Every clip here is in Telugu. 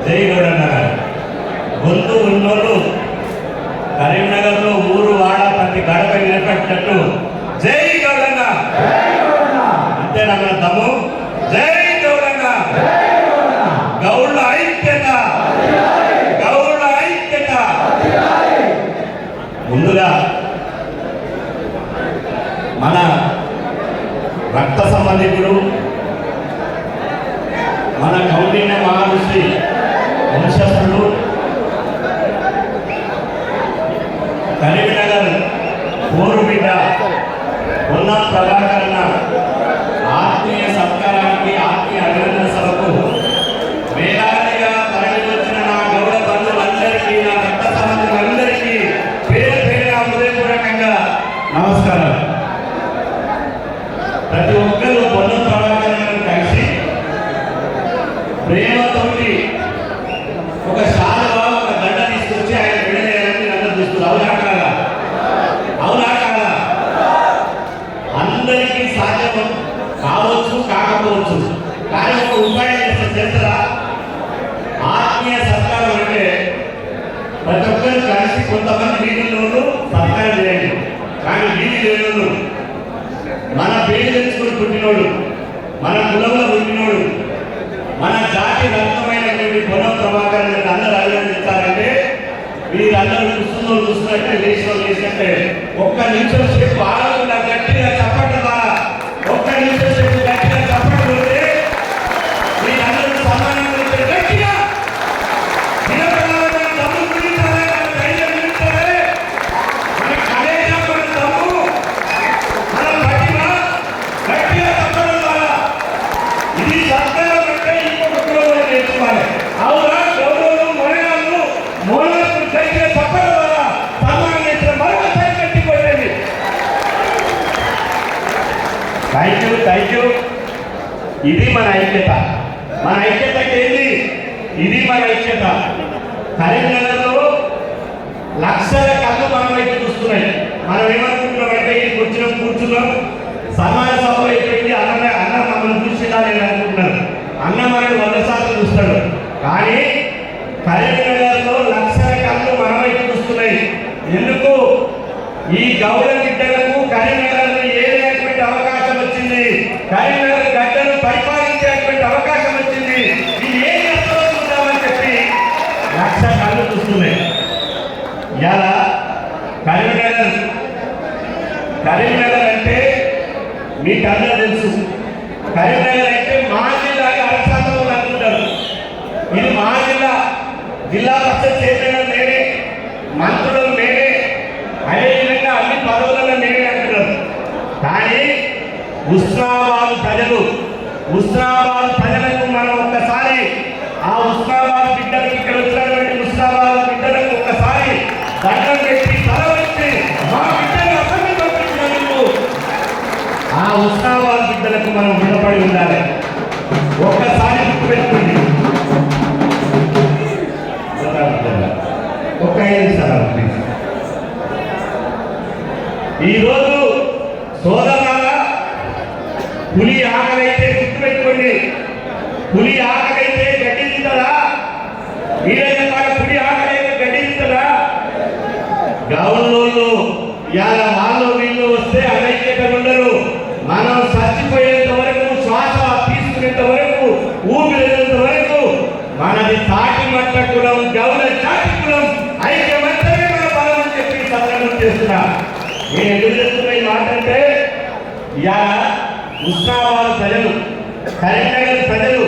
జై గౌడన్న గారు. గొంతు ఉన్నోళ్ళు కరీంనగర్లో ఊరు వాడ ప్రతి గడప నిలబెట్టినట్టు జై గౌడన్న అంతేనా మన తమ్ము? జై గౌడన్న. గౌళ్ళ ఐక్యత, గౌళ్ళ ఐక్యత. ముందుగా మన రక్త సంబంధికుడు మన కౌండిన్య మహర్షి వంశస్థుడు కరీంనగర్ ఊరు బిడ్డ పొన్నం ప్రభాకర్ అన్న ఆత్మీయ సత్కారానికి ఆత్మీయ అభినందన సభకు వేలాదిగా తరలి వచ్చిన నా గౌడ బంధువులందరికీ, నా రక్త సంబంధులందరికీ పేరు పేరుగా హృదయపూర్వకంగా నమస్కారం. ప్రతి ఒక్కరూ పొన్నం ప్రభాకర్ అన్నను కలిసి ప్రేమతోటి ఒక శాలువా ఒక దండ తీసుకొచ్చి ఆయన విడలేయాలని అందరూ చూస్తారు. అవునా కాదా? అవునా కాదా? అందరికీ సాధ్యం కావచ్చు కాకపోవచ్చు, కానీ ఒక ఉపాయం చేస్తారా? ఆత్మీయ సత్కారం అంటే ప్రతి ఒక్కరు కలిసి కొంతమంది వీధుల్లోనూ సత్కారం చేయండి. కానీ వీధి లేనోళ్ళు, మన పేరు తెలుసుకుని పుట్టినోడు, మన కులంలో పుట్టినోడు, మన జాతి రక్తమైనటువంటి పొన్నం ప్రభాకర్ అందరూ అభినందించాలంటే వీరందరూ చూస్తున్నట్టే లేచినట్టే ఒక్క నిమిషం సేపు ఆడకుండా గట్టిగా చప్పట్ల ద్వారా ఒక్క నిమిషం సేపు గట్టిగా చప్పట్లు కొడితే వీరందరూ సమానంగా గట్టిగా తమ్ము గురించాలి, మన ధైర్యం గురించాలి, మన కలేజా, మన తమ్ము, మన ప్రతిభ గట్టిగా చప్పట్ల ద్వారా ఇది సత్కారం అంటే ఇంకొక నేర్చుకోవాలి. అవునా? గౌరవం మరణాలు మూలకు గట్టిగా చప్పట్ల ద్వారా సన్మానం చేసిన మరొకసారి గట్టి కొట్టండి. Thank you. ఇది మన ఐక్యత. మన ఐక్యతకి ఏంది? ఇది మన ఐక్యత. కరీంనగర్లో లక్షల కళ్ళు మన వైపు చూస్తున్నాయి. మనం ఏమనుకుంటున్నామంటే ఈ కూర్చున్నాం సమాజ సభ అయిపోయింది, అన్న మమ్మల్ని చూసినా నేను అనుకుంటున్నాను. అన్న మనల్ని 100 సార్లు చూస్తాడు. కానీ కరీంనగర్లో లక్షల కళ్ళు మన వైపు చూస్తున్నాయి. ఎందుకు? ఈ గౌడ బిడ్డలకు కరీంనగర్లో ఏదైనటువంటి అవకాశం వచ్చింది, కరీంనగర్ గడ్డను పరిపాలించేటువంటి అవకాశం వచ్చింది. ఇది ఏం చేస్తామో చూద్దామని చెప్పి లక్ష కళ్ళు చూస్తున్నాయి. ఇలా కరీంనగర్ అంటే మీకు అందరూ తెలుసు. కరీంనగర్ అంటే మా జిల్లాగా అరసాంతం అనుకుంటారు. ఇది మా జిల్లా పరిషత్ చైర్మన్ నేనే, మంత్రులు నేనే, అదేవిధంగా అన్ని పదవులలో నేనే అంటున్నారు. కానీ ఉస్మానాబాద్ ప్రజలకు మనం ఒక్కసారి ఆ ఉస్మానాబాద్ బిడ్డలకు, ఇక్కడ వచ్చినటువంటి ఉస్మానాబాద్ బిడ్డలకు ఒక్కసారి దండం పెట్టి తల వచ్చి మా బిడ్డలు అసెంబ్లీ పంపించినందుకు ఆ ఉస్మానాబాద్ బిడ్డలకు మనం రుణపడి ఉండాలి. ఒక్కసారి గుర్తుపెట్టుకోండి. ఒక 5 నిమిషాలు ప్లీజ్. ఈరోజు సోదరులారా, పులి ఆకలైతే గుర్తుపెట్టుకోండి, పులి ఆకలైతే గడ్డి తింటదా? వీరైన పులి ఆకలైతే గడ్డి తింటదా? గౌన్లోళ్ళు ఇవాళ వాళ్ళు వీళ్ళు వస్తే అనైక్యత ఉండరు. మనం చచ్చిపోయేంత వరకు, శ్వాస తీసుకునేంత వరకు, ఊపిరేంత వరకు మనది తాటి మట్ట కులం, గౌడ జాతి కులం, ఐక్యమత్యమే మన బలం అని చెప్పి సందర్భం చేస్తున్నా. నేను ఎందుకు చెప్తున్నా ఈ మాట అంటే, ఇవాళ ఉస్మానాబాద్ ప్రజలు, కరీంనగర్ ప్రజలు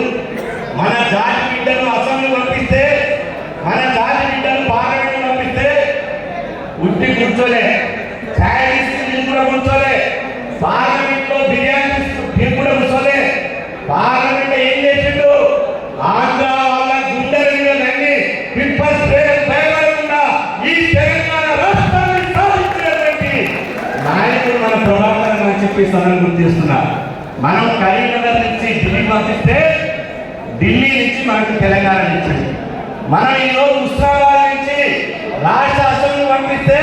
మన జాతి బిడ్డను అసెంబ్లీ పంపిస్తే, మన జాతి బిడ్డను పార్లమెంట్ పంపిస్తే ఉట్టి కూర్చోలే, ఛాయ్ తీసుకుని కూడా కూర్చోలే, పార్లమెంట్ లో బిర్యానీ కూడా కూర్చోలే. పార్లమెంట్ ఏం చేసిండు? ఆంధ్ర వాళ్ళ గుండెల మీద నన్ని పిప్పర్ పేరకుండా ఈ తెలంగాణ రాష్ట్రాన్ని సాధించినటువంటి నాయకుడు మన ప్రభాకర్ అని చెప్పి సభను గుర్తు చేస్తున్నా. మనం కరీంనగర్ నుంచి ఢిల్లీ పంపిస్తే, ఢిల్లీ నుంచి మనకు తెలంగాణ ఇచ్చింది. మనం ఈరోజు ఉస్మానాబాద్ నుంచి రాష్ట్ర అసెంబ్లీ పంపిస్తే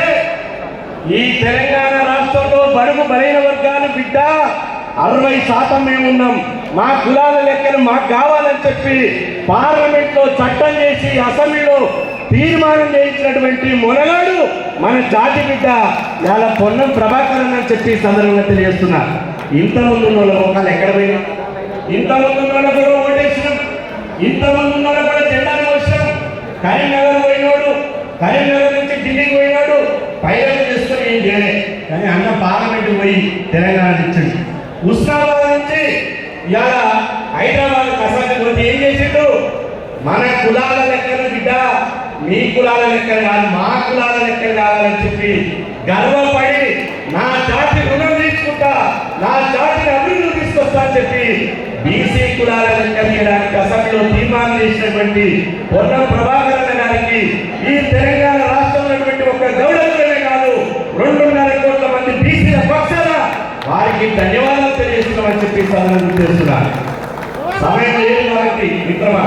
ఈ తెలంగాణ రాష్ట్రంలో బడుగు బలైన వర్గాలు బిడ్డ 60% మేము ఉన్నాం. మా కులాల లెక్కలు మాకు కావాలని చెప్పి పార్లమెంట్లో చట్టం చేసి అసెంబ్లీలో తీర్మానం చేయించినటువంటి మొనగాడు మన జాతి బిడ్డ ఇవాళ పొన్నం ప్రభాకరన్ అని చెప్పి సందర్భంగా తెలియజేస్తున్నా. ఇంతమంది ఉన్న వాళ్ళ ముఖాలు ఎక్కడ పోయినా, ఇంతమంది ఉన్న వాళ్ళ కూడా ఓటేసినాం, ఇంతమంది ఉన్న వాళ్ళ కూడా జెండాలు వచ్చినాం. కరీంనగర్ పోయినాడు, కరీంనగర్ నుంచి ఢిల్లీకి పోయినాడు, పైరలు చేసుకుని ఏం చేయలే. కానీ అన్న పార్లమెంట్కి పోయి తెలంగాణ ఇచ్చింది. ఉస్మానాబాద్ నుంచి ఇవాళ హైదరాబాద్ కసాకి పోతే ఏం చేసిండు? మన కులాల లెక్కలు బిడ్డ, మీ కులాల లెక్కలు కాదు, మా కులాల లెక్కలు కావాలని చెప్పి గర్వపడి నా జాతి రుణం తీసుకుంటా, నా జాతిని అభివృద్ధి తీసుకొస్తా అని చెప్పి బీసీ కులాల లెక్కలు తీయడానికి అసెంబ్లీలో తీర్మానం చేసినటువంటి పొన్నం ప్రభాకరన్ గారికి ఈ తెలంగాణ రాష్ట్రంలో ఒక గౌరవమే కాదు 2.5 కోట్ల మంది బీసీల పక్షాన వారికి ధన్యవాదాలు తెలియజేస్తున్నామని చెప్పి సందర్భంగా తెలుస్తున్నాను. సమయం లేదు కాబట్టి మిత్రమా,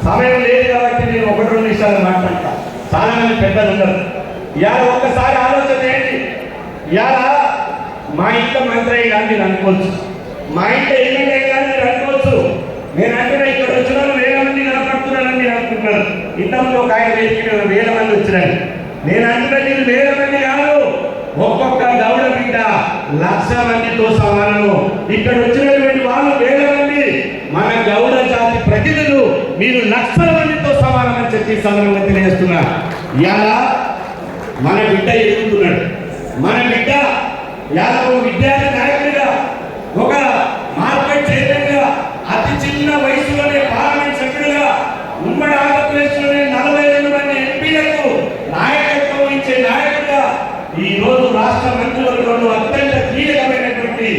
సమయం లేదు కాబట్టి నేను 1-2 నిమిషాలు మాట్లాడతా. చాలా మంది పెద్దలు ఉన్నారు. ఇవాళ ఒక్కసారి ఆలోచన చేయండి. ఇవాళ మా ఇంట్లో మంత్రి కానీ మీరు అనుకోవచ్చు, మా ఇంట్లో ఎమ్మెల్యే కానీ మీరు అనుకోవచ్చు. నేను అంటున్నా ఇక్కడ వచ్చిన వాళ్ళు 1000 మంది కనపడుతున్నారని మీరు అనుకుంటున్నారు. ఇంతకుముందు ఒక ఆయన వేదిక 1000 మంది వచ్చినారు. నేను అంటున్నా మీరు 1000 మంది కాదు, ఒక్కొక్క గౌడ బిడ్డ 1,00,000 మందితో సమానము. ఇక్కడ వచ్చినటువంటి వాళ్ళు 1000 మంది మన గౌడ జాతి ప్రతినిధులు, మీరు 1,00,000 మందితో సమానమని చెప్పి సందర్భంగా తెలియజేస్తున్నా. ఇవాళ మన బిడ్డ ఎదుగుతున్నాడు. మన బిడ్డ ఇవాళ ఒక విద్యార్థి నాయకుడిగా, ఒక మార్కెట్ చైర్మన్గా, అతి చిన్న వయసులోనే పార్లమెంట్ సభ్యుడిగా, ఉమ్మడి ఆంధ్రప్రదేశ్లోనే 42 మంది ఎంపీలకు నాయకత్వం వహించే నాయకుడిగా, ఈ రోజు రాష్ట్ర మంత్రివర్గంలో అత్యంత కీలకమైనటువంటి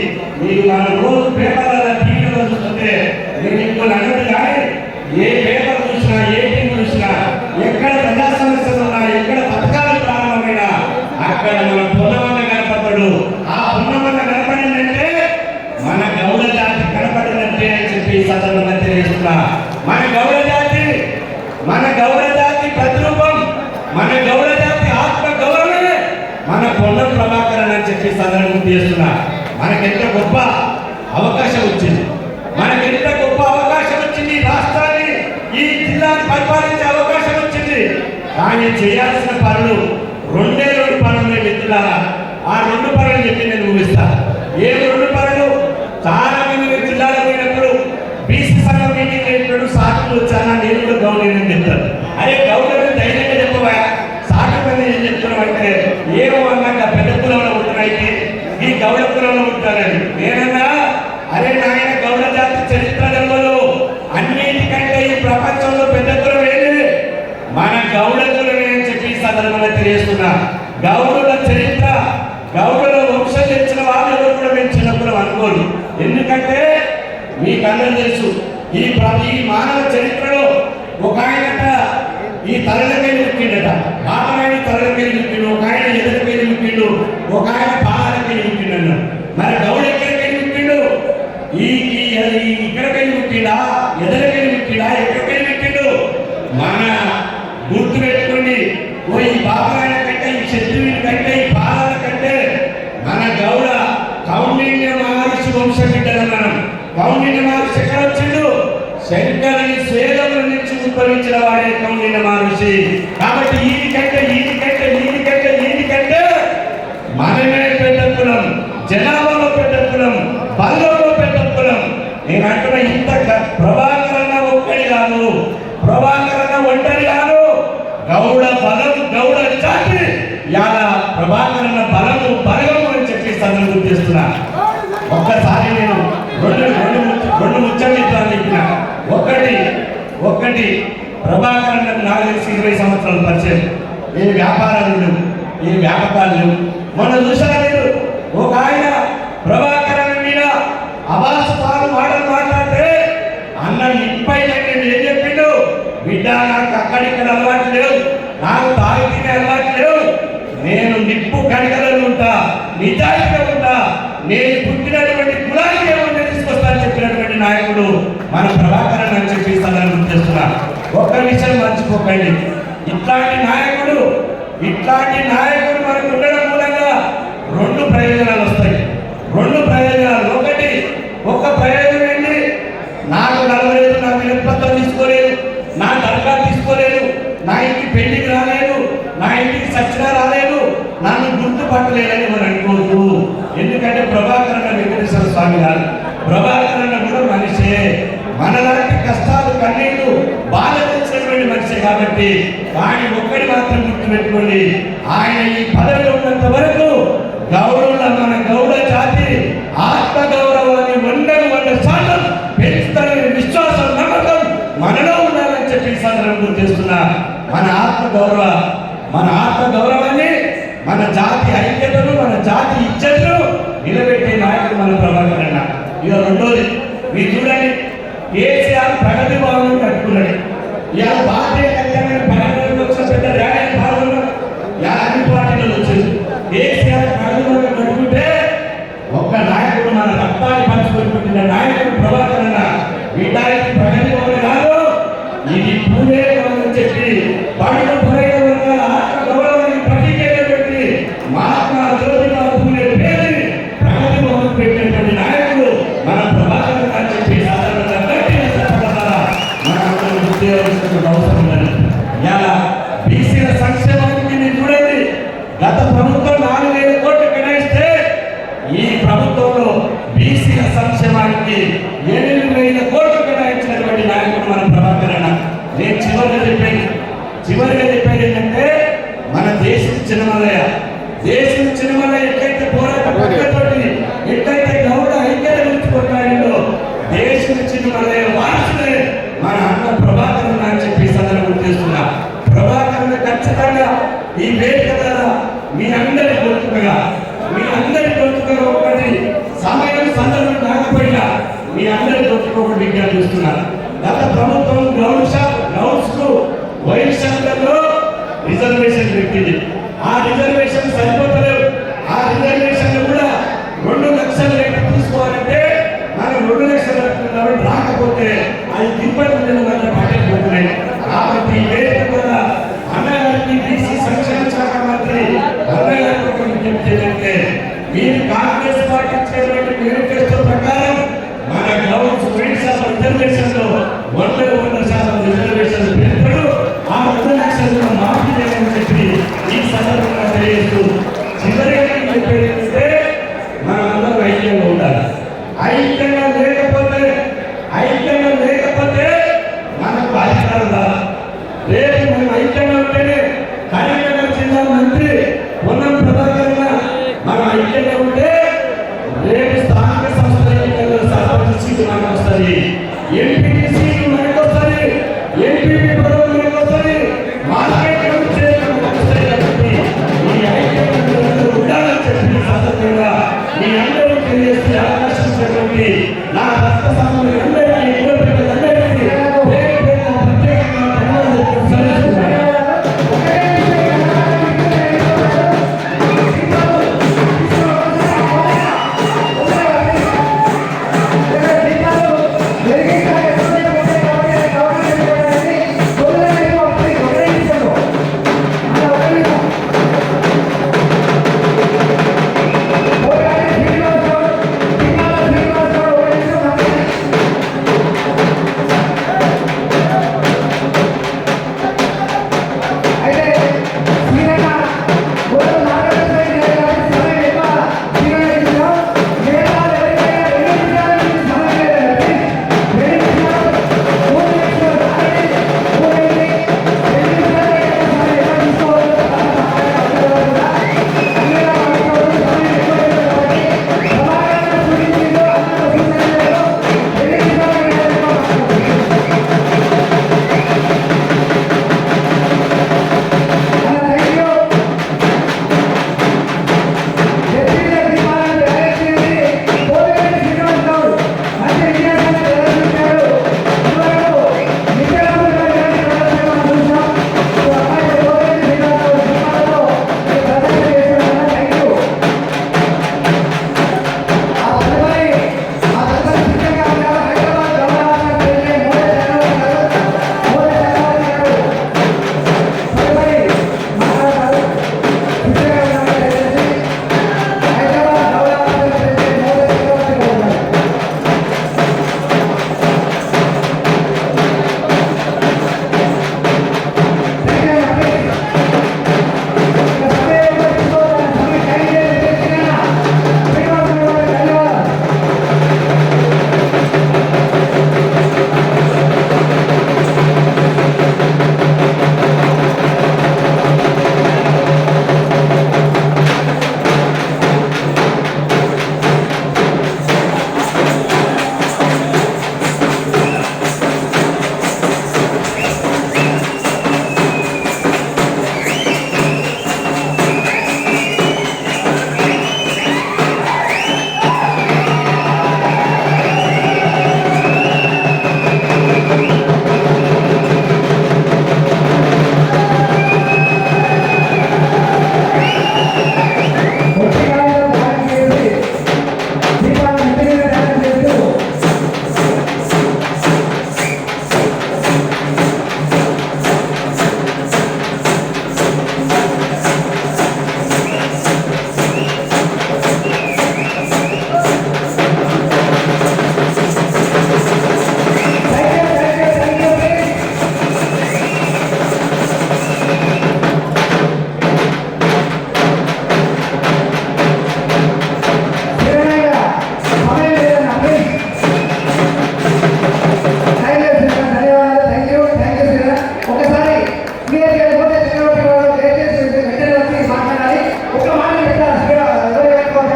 మీరు మన రోజు పేపర్ల టీవీలో చూస్తుంటే నేను ఇంకో అన్నది కానీ ఏ పేపర్ చూసినా, ఏ టీవీ చూసినా, ఎక్కడ ప్రజా సమస్యలు ఉన్నా, ఎక్కడ పథకాలు ప్రారంభమైనా అక్కడ మన పొన్నమన్న కనపడతాడు. ఆ పొన్నమన్న కనపడిందంటే మన గౌడ జాతి కనపడినట్టే అని చెప్పి సందర్భంగా తెలియజేస్తున్నా. మన గౌడ జాతి, మన గౌడ జాతి ప్రతిరూపం, మన గౌడ జాతి ఆత్మ గౌరవమే మన పొన్నం ప్రభాకరన్ అని చెప్పి సందర్భంగా చేస్తున్నా. మనకెంత గొప్ప అవకాశం వచ్చింది, మనకెంత గొప్ప అవకాశం వచ్చింది. రాష్ట్రాన్ని, ఈ జిల్లాని పరిపాలించే అవకాశం వచ్చింది. కానీ చేయాల్సిన పనులు 2 పనులు మిత్రులారా. ఆ 2 పనులు చెప్పి నేను ముగిస్తా. ఏ 2 పనులు? చాలా మంది జిల్లాలో పోయినప్పుడు బీసీ సంఘం మీటింగ్ అయినప్పుడు సాకులు వచ్చానా, నేను కూడా గౌరవం చెప్తాను. అరే గౌరవం ధైర్యంగా చెప్పవా, సాకు మంది ఏం చెప్తున్నాం అంటే ఏమో అన్నాక పెద్ద కులంలో ఉంటున్నాయి, ఈ గౌడ కులంలో ఉంటారని. నేనన్నా అరే నాయన గౌడ జాతి చరిత్రలో అన్నిటికంటే ఈ ప్రపంచంలో పెద్ద కులం ఏది? మన గౌడ కులమే అని చెప్పి సందర్భంగా తెలియజేస్తున్నా. గౌడుల చరిత్ర, గౌడుల వంశం తెచ్చిన వాళ్ళు ఎవరు కూడా మేము చిన్న కులం అనుకోరు. ఎందుకంటే మీకందరూ తెలుసు, ఈ మానవ చరిత్రలో ఒక ఆయనట ఈ తలలకే నిలిపిండట, బాలమైన తలలకే నిలిపిండు, ఒక ఆయన ఎదురుకే నిలిపిండు, ఒక ఆయన పాలకే నిలిపిండు అన్నాడు. మరి గౌడ ఎక్కడికే నిలిపిండు? ఇక్కడికే నిలిపిండా, ఎదురుకే నిలిపిండా, ఎక్కడికే నిలిపిండు? మన గుర్తు పెట్టుకోండి. ఈ బాలమైన కంటే, ఈ శత్రువుని కంటే, ఈ పాలన కంటే మన గౌడ కౌండిన్య మహర్షి వంశం బిడ్డలు. మనం కౌండిన్య మహర్షి ఎక్కడ వచ్చిండు? శంకరుని స్వేదముల నుంచి ఉద్భవించిన వాడే కౌండిన్య మహర్షి. కాబట్టి ఈయనకంటే మనమే పెద్ద కులం, జనాభాలో పెద్ద కులం, బలంలో పెద్ద కులం. నేను అంటున్నా ఇంత ప్రభాకరన్న ఒక్కడి కాదు, ప్రభాకరన్న ఒంటరి కాదు. గౌడ బలం, గౌడ జాతి యాల ప్రభాకరన్న బలము, బలము అని చెప్పి సందర్భం చేస్తున్నా. ఒక్కసారి నేను రెండు ముచ్చట్లు చెప్పిన. ఒకటి ప్రభాకరన్ నాకు తెలిసి 20 సంవత్సరాల పరిచయం. ఏ వ్యాపారాలు లేవు, ఏ వ్యాపకాలు లేవు. మొన్న చూసారా మీరు, ఒక ఆయన ప్రభాకరన్ మీద అవాస్తవాలు మాట్లాడితే అన్న నిప్పైలంటే ఏం చెప్పిండు? బిడ్డ నాకు అక్కడిక్కడ అలవాటు లేవు, నాకు తాగి తినే అలవాటు లేవు, నేను నిప్పు కడికలలో ఉంటా, నిజాయితీగా ఉంటా, నేను పుట్టినటువంటి కులానికి ఏమన్నా తీసుకొస్తానని చెప్పినటువంటి నాయకుడు మన ప్రభాకరన్ అని చెప్పి సందర్భం చేస్తున్నా. ఒక్క విషయం మర్చిపోకండి, ఇట్లాంటి నాయకుడు మనకు ఉండడం మూలంగా 2 ప్రయోజనాలు వస్తాయి. 2 ప్రయోజనాలు. ఒక ప్రయోజనం ఏంటి? నా ఇంటికి సచ్చినా రాలేదు, నన్ను గుర్తుపట్టలేదని మనం అనుకోవద్దు. ఎందుకంటే ప్రభాకర్ అన్న వెంకటేశ్వర స్వామి గారు, ప్రభాకర్ అన్న కూడా మనిషే, మనలాంటి కష్టాలు కన్నీళ్లు బాధ తెలిసినటువంటి మనిషే. కాబట్టి వాడిని ఒక్కడి మాత్రం గుర్తుపెట్టుకోండి, ఆయన ఈ పదవిలో ఉన్నంత వరకు గౌరవ మన గౌడ జాతి ఆత్మ గౌరవాన్ని 100% పెంచుతారనే విశ్వాసం, నమ్మకం మనలో ఉండాలని చెప్పి సందర్భం చేస్తున్నా. మన ఆత్మ గౌరవాన్ని, మన జాతి ఐక్యతను, మన జాతి ఇజ్జతను నిలబెట్టే నాయకుడు మన ప్రభాకర్ అన్న. ఇక రెండోది మీరు చూడండి, కేసీఆర్ ప్రగతి భవనం కట్టుకున్నాడు. ఇలా భారతీయ కళ్యాణ ప్రగతిలో వచ్చిన పెద్ద ర్యాలీ భాగంలో అన్ని పార్టీలు వచ్చింది. కేసీఆర్ ప్రగతి భవనం కట్టుకుంటే ఒక్క నాయకుడు, మన రక్తాన్ని పంచుకుంటున్న నాయకుడు ప్రభాకర్ అన్న. వీటానికి ప్రగతి భవనం కాదు, ఇది పూలే భవనం అని చెప్పి బడుగు బలైన వర్గాల ఆత్మ గౌరవాన్ని ప్రతీకగా పెట్టి మహాత్మా జ్యోతిరావు పూలే పేరుని ప్రగతి భవనం పెట్టినటువంటి నాయకుడు మన ప్రభాకర్ అన్న అని చెప్పి సాధారణంగా మన గుర్తించాల్సిన అవసరం ఉన్నది. ఇలా బీసీల సంక్షేమానికి మీరు చూడండి, గత ప్రభుత్వం 4,000 కోట్లు కేటాయిస్తే ఈ ప్రభుత్వంలో బీసీల సంక్షేమానికి 8,000 కోట్లు కేటాయించినటువంటి నాయకుడు మన ప్రభాకర్ అన్న. నేను చివరిగా చెప్పేది ఏంటంటే, మన దేశం చిన్నమల్లయ్య ఎక్కడైతే పోరాటతోటి ఎక్కడైతే గౌడ ఐక్యత గురించి కొట్లాడిందో, దేశం చిన్నమల్లయ్య వారసులే మన అన్న ప్రభాకర్ అన్న అని చెప్పి సందర్భం చేస్తున్నా. ప్రభాకర్ అన్న ఖచ్చితంగా ఈ వేదిక ద్వారా మీ అందరి గొంతుకగా ఒకటి సమయం సందర్భం కాకపోయినా మీ అందరి గొంతుకు ఒకటి విజ్ఞప్తి చేస్తున్నారు. గత ప్రభుత్వం గ్రౌండ్స్ కు వైన్ సెంటర్లో రిజర్వేషన్ పెట్టింది. ఆ రిజర్వేషన్ సరిపోతలేవు. ఆ రిజర్వేషన్ కూడా 2 లక్షల రేటు తీసుకోవాలంటే మనం 2 లక్షల రాకపోతే అది తిప్పటి పట్టకపోతున్నాయి. కాబట్టి ఈ వేదిక ద్వారా అన్నగారికి, బీసీ సంక్షేమ శాఖ మంత్రి అన్నగారికి ఒక విజ్ఞప్తి ఏంటంటే, మీరు కాంగ్రెస్ పార్టీ ఇచ్చేటువంటి మేనిఫెస్టో ప్రకారం